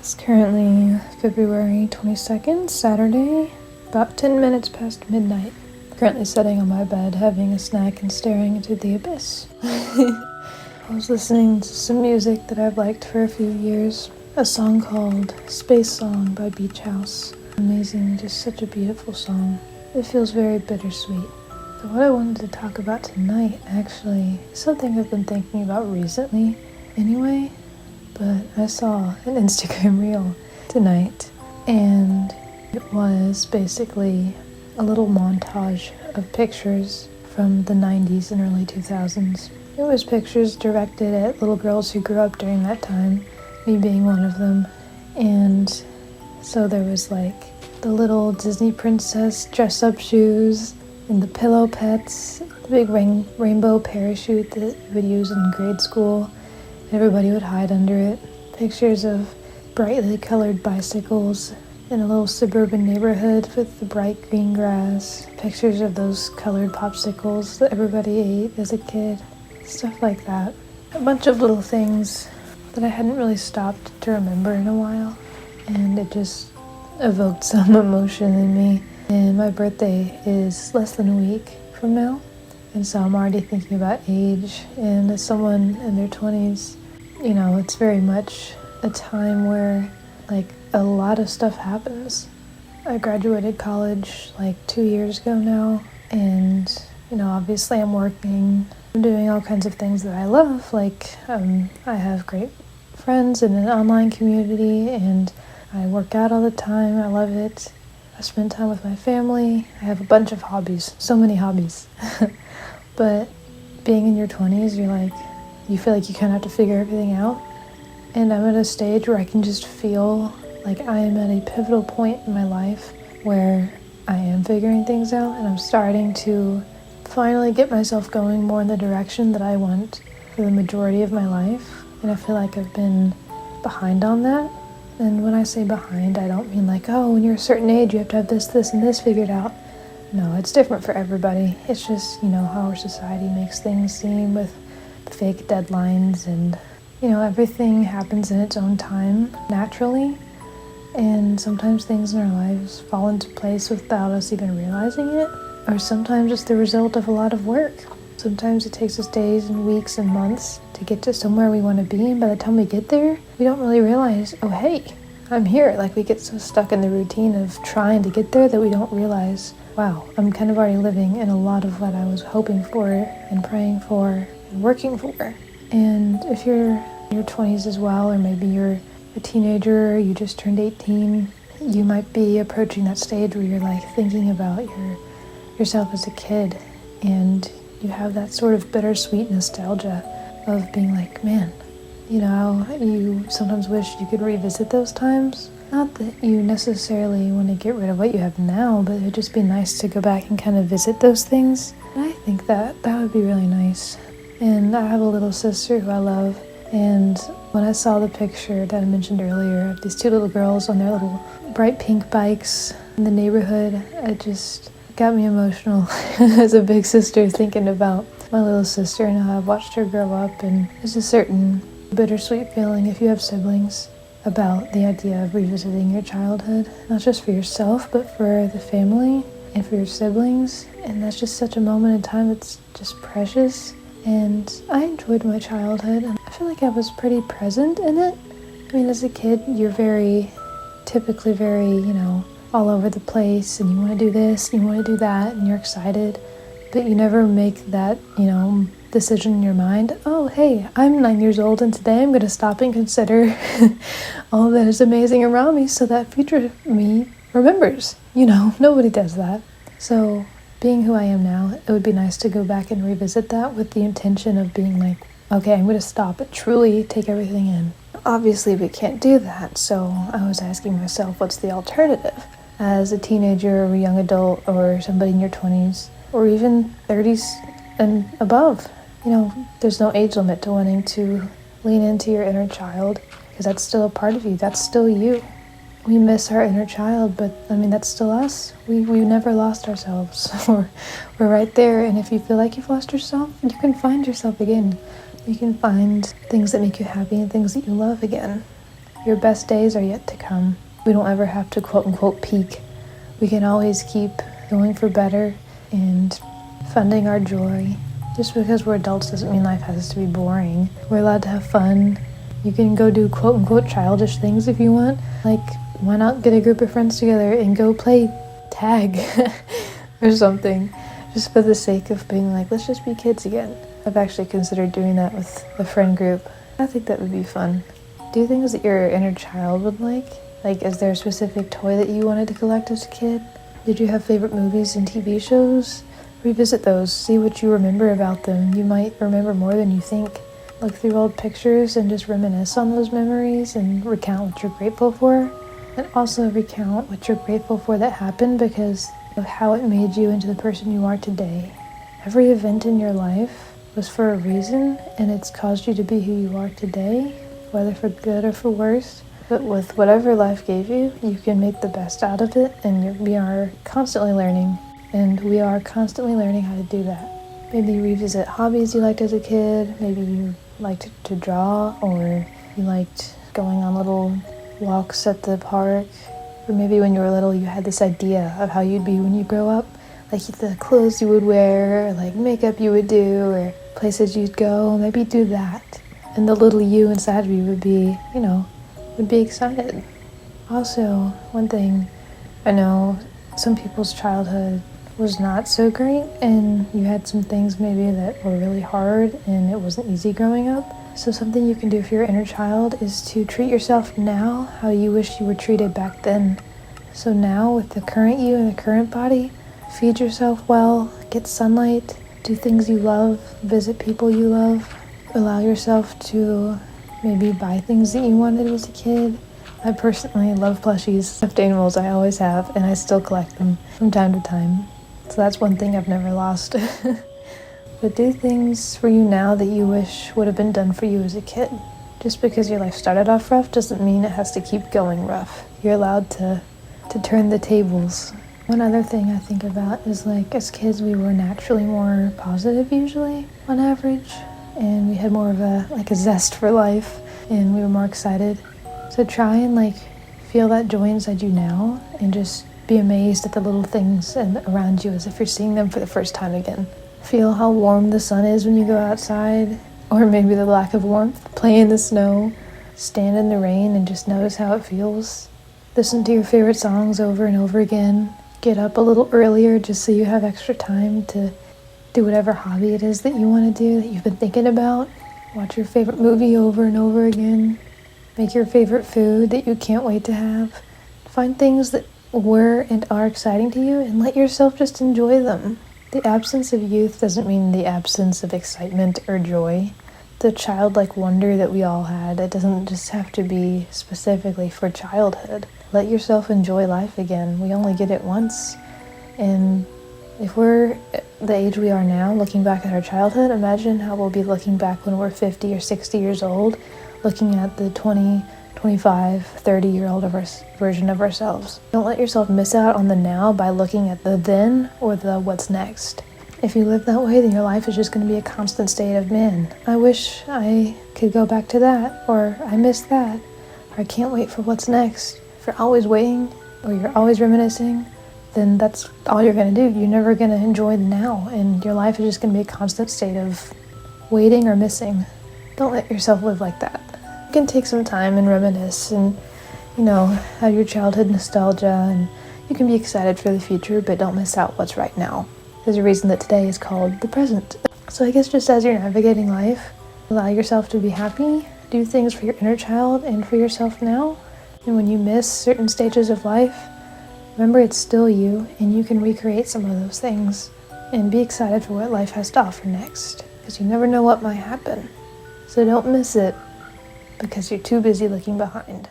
It's currently February 22nd, Saturday, about 10 minutes past midnight. Currently sitting on my bed, having a snack and staring into the abyss. I was listening to some music that I've liked for a few years. A song called Space Song by Beach House. Amazing, just such a beautiful song. It feels very bittersweet. So what I wanted to talk about tonight, actually, is something I've been thinking about recently anyway. But I saw an Instagram reel tonight, and it was basically a little montage of pictures from the 90s and early 2000s. It was pictures directed at little girls who grew up during that time, me being one of them. And so there was like the little Disney princess dress-up shoes, and the pillow pets, the big rainbow parachute that you would use in grade school. Everybody would hide under it. Pictures of brightly colored bicycles in a little suburban neighborhood with the bright green grass. Pictures of those colored popsicles that everybody ate as a kid. Stuff like that. A bunch of little things that I hadn't really stopped to remember in a while. And it just evoked some emotion in me. And my birthday is less than a week from now. And so I'm already thinking about age. And as someone in their 20s, you know, it's very much a time where, like, a lot of stuff happens. I graduated college, 2 years ago now, and, you know, obviously I'm working. I'm doing all kinds of things that I love, I have great friends in an online community, and I work out all the time. I love it. I spend time with my family. I have a bunch of hobbies, so many hobbies. But being in your 20s, you feel like you kind of have to figure everything out. And I'm at a stage where I can just feel like I am at a pivotal point in my life where I am figuring things out, and I'm starting to finally get myself going more in the direction that I want for the majority of my life. And I feel like I've been behind on that. And when I say behind, I don't mean when you're a certain age you have to have this, and this figured out. No, it's different for everybody. It's just, how our society makes things seem with fake deadlines, and everything happens in its own time naturally, and sometimes things in our lives fall into place without us even realizing it, or sometimes it's the result of a lot of work. Sometimes it takes us days and weeks and months to get to somewhere we want to be, and by the time we get there we don't really realize, oh hey, I'm here. We get so stuck in the routine of trying to get there that we don't realize, wow, I'm kind of already living in a lot of what I was hoping for and praying for and working for. And if you're in your 20s as well, or maybe you're a teenager, or you just turned 18, you might be approaching that stage where you're thinking about yourself as a kid, and you have that sort of bittersweet nostalgia of being man, you sometimes wish you could revisit those times. Not that you necessarily want to get rid of what you have now, but it'd just be nice to go back and kind of visit those things. And I think that would be really nice. And I have a little sister who I love, and when I saw the picture that I mentioned earlier of these two little girls on their little bright pink bikes in the neighborhood, it just got me emotional as a big sister, thinking about my little sister and how I've watched her grow up. And there's a certain bittersweet feeling, if you have siblings, about the idea of revisiting your childhood, not just for yourself, but for the family and for your siblings. And that's just such a moment in time that's just precious. And I enjoyed my childhood, and I feel like I was pretty present in it. I mean, as a kid, you're typically very, all over the place, and you want to do this, and you want to do that, and you're excited. But you never make that, decision in your mind, oh, hey, I'm 9 years old, and today I'm going to stop and consider all that is amazing around me so that future me remembers. Nobody does that. So being who I am now, it would be nice to go back and revisit that with the intention of being okay, I'm going to stop and truly take everything in. Obviously, we can't do that, so I was asking myself, what's the alternative? As a teenager or a young adult or somebody in your 20s or even 30s and above, there's no age limit to wanting to lean into your inner child, because that's still a part of you. That's still you. We miss our inner child, but that's still us. We never lost ourselves. We're right there, and if you feel like you've lost yourself, you can find yourself again. You can find things that make you happy and things that you love again. Your best days are yet to come. We don't ever have to quote unquote peak. We can always keep going for better and funding our joy. Just because we're adults doesn't mean life has to be boring. We're allowed to have fun. You can go do quote unquote childish things if you want. Like, why not get a group of friends together and go play tag or something, just for the sake of being like, let's just be kids again. I've actually considered doing that with a friend group. I think that would be fun. Do things that your inner child would like. Like, is there a specific toy that you wanted to collect as a kid? Did you have favorite movies and TV shows? Revisit those, see what you remember about them. You might remember more than you think. Look through old pictures and just reminisce on those memories and recount what you're grateful for. And also recount what you're grateful for that happened because of how it made you into the person you are today. Every event in your life was for a reason, and it's caused you to be who you are today, whether for good or for worse. But with whatever life gave you, you can make the best out of it, and we are constantly learning. And we are constantly learning how to do that. Maybe revisit hobbies you liked as a kid. Maybe you liked to draw, or you liked going on little walks at the park. Or maybe when you were little you had this idea of how you'd be when you grow up. Like the clothes you would wear, or like makeup you would do, or places you'd go. Maybe do that. And the little you inside of you would be, would be excited. Also, one thing, I know some people's childhood was not so great, and you had some things maybe that were really hard and it wasn't easy growing up. So something you can do for your inner child is to treat yourself now how you wish you were treated back then. So now, with the current you and the current body, feed yourself well, get sunlight, do things you love, visit people you love, allow yourself to maybe buy things that you wanted as a kid. I personally love plushies, stuffed animals. I always have, and I still collect them from time to time. So that's one thing I've never lost. But do things for you now that you wish would have been done for you as a kid. Just because your life started off rough doesn't mean it has to keep going rough. You're allowed to turn the tables. One other thing I think about is, like, as kids we were naturally more positive usually, on average. And we had more of a zest for life, and we were more excited. So try and feel that joy inside you now, and just be amazed at the little things around you as if you're seeing them for the first time again. Feel how warm the sun is when you go outside, or maybe the lack of warmth. Play in the snow, stand in the rain and just notice how it feels. Listen to your favorite songs over and over again. Get up a little earlier just so you have extra time to do whatever hobby it is that you want to do that you've been thinking about. Watch your favorite movie over and over again. Make your favorite food that you can't wait to have. Find things that were and are exciting to you and let yourself just enjoy them. The absence of youth doesn't mean the absence of excitement or joy. The childlike wonder that we all had, it doesn't just have to be specifically for childhood. Let yourself enjoy life again. We only get it once. And if we're the age we are now, looking back at our childhood, imagine how we'll be looking back when we're 50 or 60 years old, looking at the 20, 25, 30-year-old version of ourselves. Don't let yourself miss out on the now by looking at the then or the what's next. If you live that way, then your life is just going to be a constant state of, man, I wish I could go back to that, or I miss that, or I can't wait for what's next. If you're always waiting, or you're always reminiscing, then that's all you're going to do. You're never going to enjoy the now, and your life is just going to be a constant state of waiting or missing. Don't let yourself live like that. You can take some time and reminisce and, have your childhood nostalgia, and you can be excited for the future, but don't miss out what's right now. There's a reason that today is called the present. So I guess just as you're navigating life, allow yourself to be happy, do things for your inner child and for yourself now. And when you miss certain stages of life, remember it's still you, and you can recreate some of those things. And be excited for what life has to offer next, because you never know what might happen. So don't miss it, because you're too busy looking behind.